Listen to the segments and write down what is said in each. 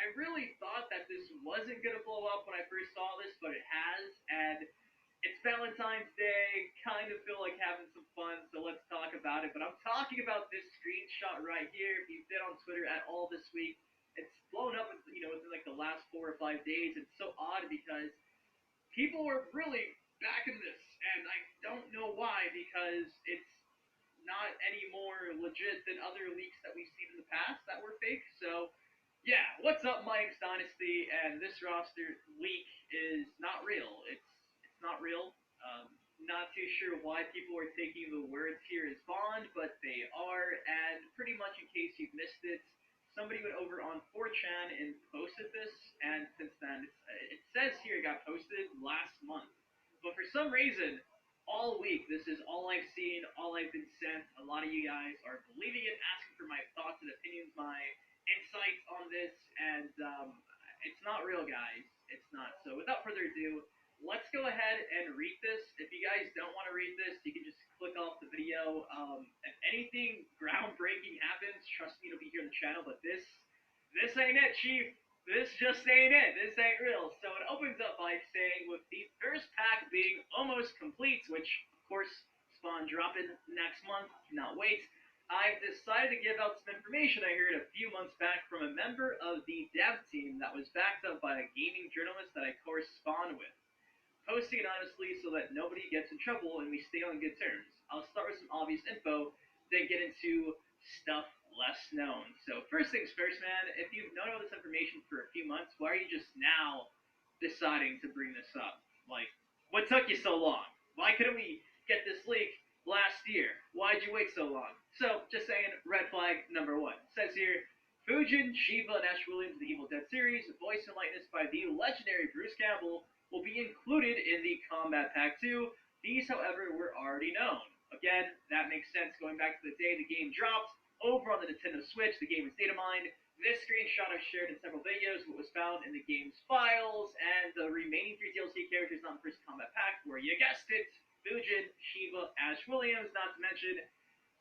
I really thought that this wasn't going to blow up when I first saw this, but it has, and it's Valentine's Day, kind of feel like having some fun, so let's talk about it. But I'm talking about this screenshot right here. If you've been on Twitter at all this week, it's blown up, within like the last 4 or 5 days. It's so odd because people were really backing this, and I don't know why because it's not any more legit than other leaks that we've seen in the past that were fake. So, yeah, what's up? My name's Dynasty, and this roster leak is not real. It's not real. Not too sure why people are taking the words here as Bond, but they are. And pretty much, in case you've missed it, somebody went over on 4chan and posted this, and since then, it says here it got posted last month. But for some reason, all week, this is all I've seen, all I've been sent. A lot of you guys are believing it, asking for my thoughts and opinions, my insights on this, and it's not real, guys. It's not. So without further ado, let's go ahead and read this. If you guys don't want to read this, you can just click off the video. If anything groundbreaking happens, trust me, it'll be here on the channel. But this ain't it, Chief. This just ain't it. This ain't real. So it opens up by saying, with the first pack being almost complete, which of course spawn dropping next month, cannot wait. I've decided to give out some information I heard a few months back from a member of the dev team that was backed up by a gaming journalist that I correspond with. Posting it honestly so that nobody gets in trouble and we stay on good terms. I'll start with some obvious info, then get into stuff less known. So first things first, man, if you've known all this information for a few months, why are you just now deciding to bring this up? Like, what took you so long? Why couldn't we get this leak last year? Why'd you wait so long? So, just saying, red flag number one. It says here, Fujin, Shiva, and Ash Williams of the Evil Dead series, voice and likeness by the legendary Bruce Campbell, will be included in the Combat Pack 2. These, however, were already known. Again, that makes sense going back to the day the game dropped. Over on the Nintendo Switch, the game was data mined. This screenshot I've shared in several videos, what was found in the game's files, and the remaining 3 DLC characters on the first Combat Pack were, you guessed it, Fujin, Shiva, Ash Williams, not to mention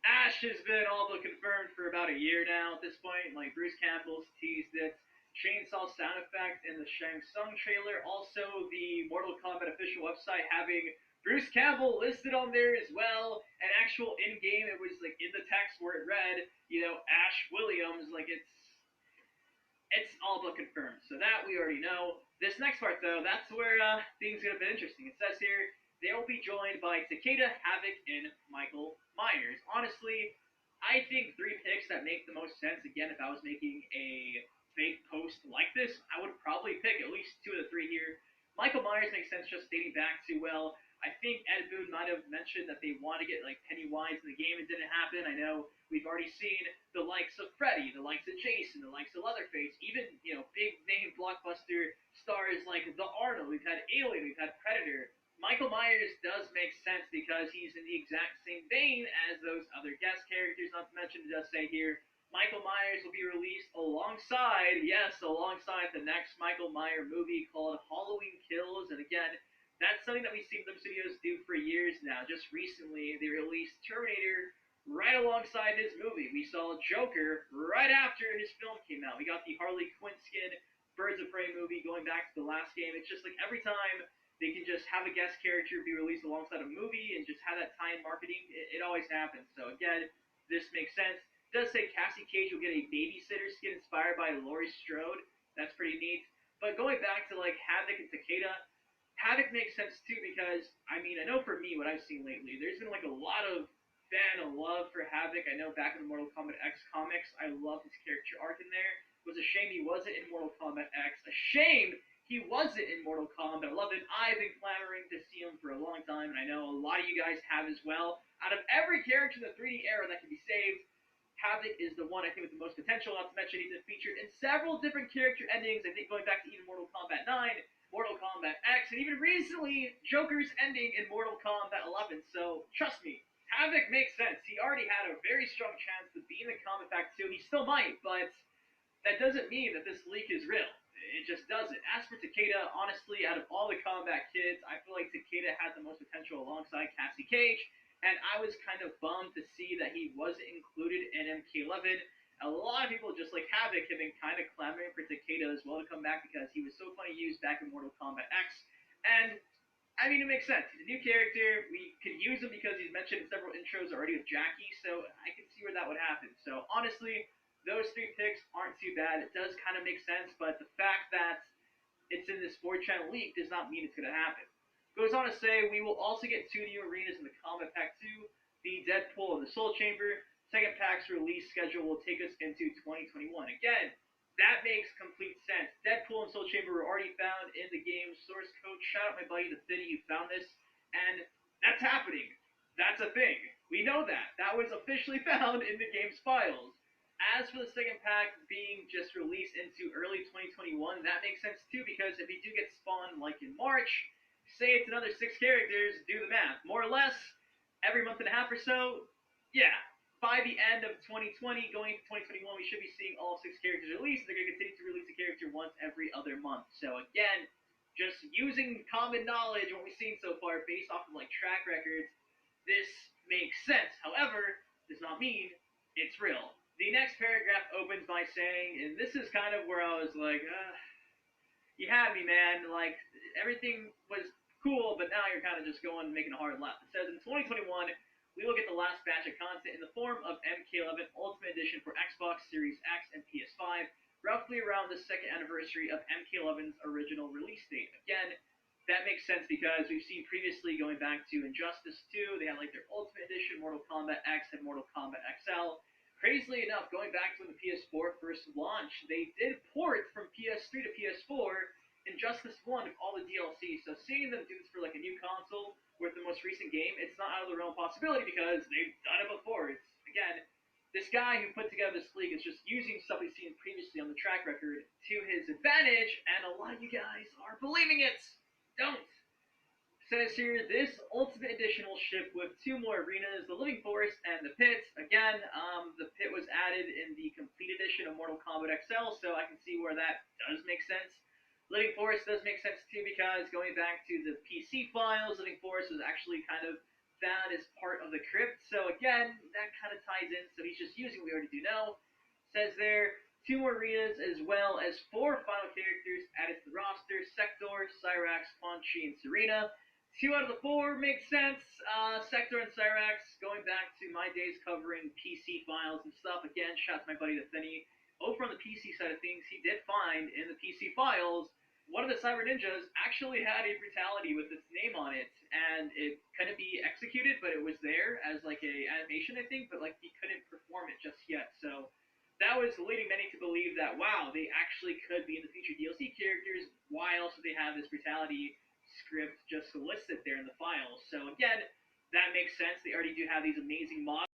Ash has been all but confirmed for about a year now at this point. Like, Bruce Campbell's teased it. Chainsaw sound effect in the Shang Tsung trailer. Also, the Mortal Kombat official website having Bruce Campbell listed on there as well. An actual in-game, it was like in the text where it read, Ash Williams. Like, it's all but confirmed. So that we already know. This next part, though, that's where things get a bit interesting. It says here, they will be joined by Takeda, Havoc, and Michael Myers. Honestly, I think 3 picks that make the most sense. Again, if I was making a fake post like this, I would probably pick at least 2 of the 3 here. Michael Myers makes sense just dating back to, well, I think Ed Boon might have mentioned that they want to get like Pennywise in the game. It didn't happen. I know we've already seen the likes of Freddy, the likes of Jason, the likes of Leatherface, even big name blockbuster stars like the Arnold. We've had Alien, we've had Predator. Michael Myers does make sense because he's in the exact same vein as those other guest characters. Not to mention, it does say here, Michael Myers will be released alongside, yes, alongside the next Michael Myers movie called Halloween Kills. And again, that's something that we've seen them studios do for years now. Just recently, they released Terminator right alongside his movie. We saw Joker right after his film came out. We got the Harley Quinn skin Birds of Prey movie going back to the last game. It's just like every time they can just have a guest character be released alongside a movie and just have that tie-in marketing. It always happens. So again, this makes sense. It does say Cassie Cage will get a babysitter skin inspired by Laurie Strode. That's pretty neat. But going back to like Havoc and Takeda, Havoc makes sense too because, I mean, I know for me, what I've seen lately, there's been like a lot of fan love for Havoc. I know back in the Mortal Kombat X comics, I loved his character arc in there. It was a shame he wasn't in Mortal Kombat X. A shame he wasn't in Mortal Kombat 11. I've been clamoring to see him for a long time, and I know a lot of you guys have as well. Out of every character in the 3D era that can be saved, Havoc is the one I think with the most potential. Not to mention he's been featured in several different character endings. I think going back to even Mortal Kombat 9, Mortal Kombat X, and even recently Joker's ending in Mortal Kombat 11. So trust me, Havoc makes sense. He already had a very strong chance to be in the Combat Pack 2. He still might, but that doesn't mean that this leak is real. It just doesn't. As for Takeda, honestly, out of all the combat kids, I feel like Takeda had the most potential alongside Cassie Cage, and I was kind of bummed to see that he wasn't included in MK11. a lot of people, just like Havoc, have been kind of clamoring for Takeda as well to come back because he was so fun to use back in Mortal Kombat X. And I mean, it makes sense. He's a new character. We could use him because he's mentioned in several intros already with Jackie, so I can see where that would happen. So honestly, those three picks aren't too bad. It does kind of make sense, but the fact that it's in this 4-channel leak does not mean it's going to happen. Goes on to say, we will also get 2 new arenas in the Combat Pack 2, the Deadpool and the Soul Chamber. Second pack's release schedule will take us into 2021. Again, that makes complete sense. Deadpool and Soul Chamber were already found in the game's source code. Shout out my buddy the Finny who found this, and that's happening. That's a thing. We know that. That was officially found in the game's files. As for the second pack being just released into early 2021, that makes sense too because if you do get spawned like in March, say it's another 6 characters, do the math. More or less, every month and a half or so, yeah. By the end of 2020, going into 2021, we should be seeing all 6 characters released. They're going to continue to release a character once every other month. So again, just using common knowledge, what we've seen so far based off of like track records, this makes sense. However, does not mean it's real. The next paragraph opens by saying, and this is kind of where I was like, you had me, man. Like, everything was cool, but now you're kind of just going making a hard left. It says, in 2021, we will get the last batch of content in the form of MK11 Ultimate Edition for Xbox Series X and PS5, roughly around the second anniversary of MK11's original release date. Again, that makes sense because we've seen previously going back to Injustice 2, they had like their Ultimate Edition, Mortal Kombat X, and Mortal Kombat XL. Crazily enough, going back to when the PS4 first launched, they did port from PS3 to PS4 Injustice 1 with all the DLC. So seeing them do this for like a new console with the most recent game, it's not out of the realm of possibility because they've done it before. It's, again, this guy who put together this league is just using stuff we've seen previously on the track record to his advantage, and a lot of you guys are believing it. Don't. Says here, this Ultimate Edition will ship with 2 more arenas, the Living Forest and the Pit. Again, the Pit was added in the Complete Edition of Mortal Kombat XL, so I can see where that does make sense. Living Forest does make sense too because going back to the PC files, Living Forest was actually kind of found as part of the crypt. So again, that kind of ties in, so he's just using what we already do know. Says there, 2 more arenas as well as 4 final characters added to the roster, Sector, Cyrax, Quan Chi, and Serena. 2 out of the 4 makes sense. Sector and Cyrax, going back to my days covering PC files and stuff. Again, shout out to my buddy the Finny. Over on the PC side of things, he did find in the PC files one of the Cyber Ninjas actually had a brutality with its name on it, and it couldn't be executed, but it was there as like a animation, I think, but like he couldn't perform it just yet. So that was leading many to believe that wow, they actually could be in the future DLC characters. Why else would they have this brutality script just listed there in the files? So again, that makes sense. They already do have these amazing models.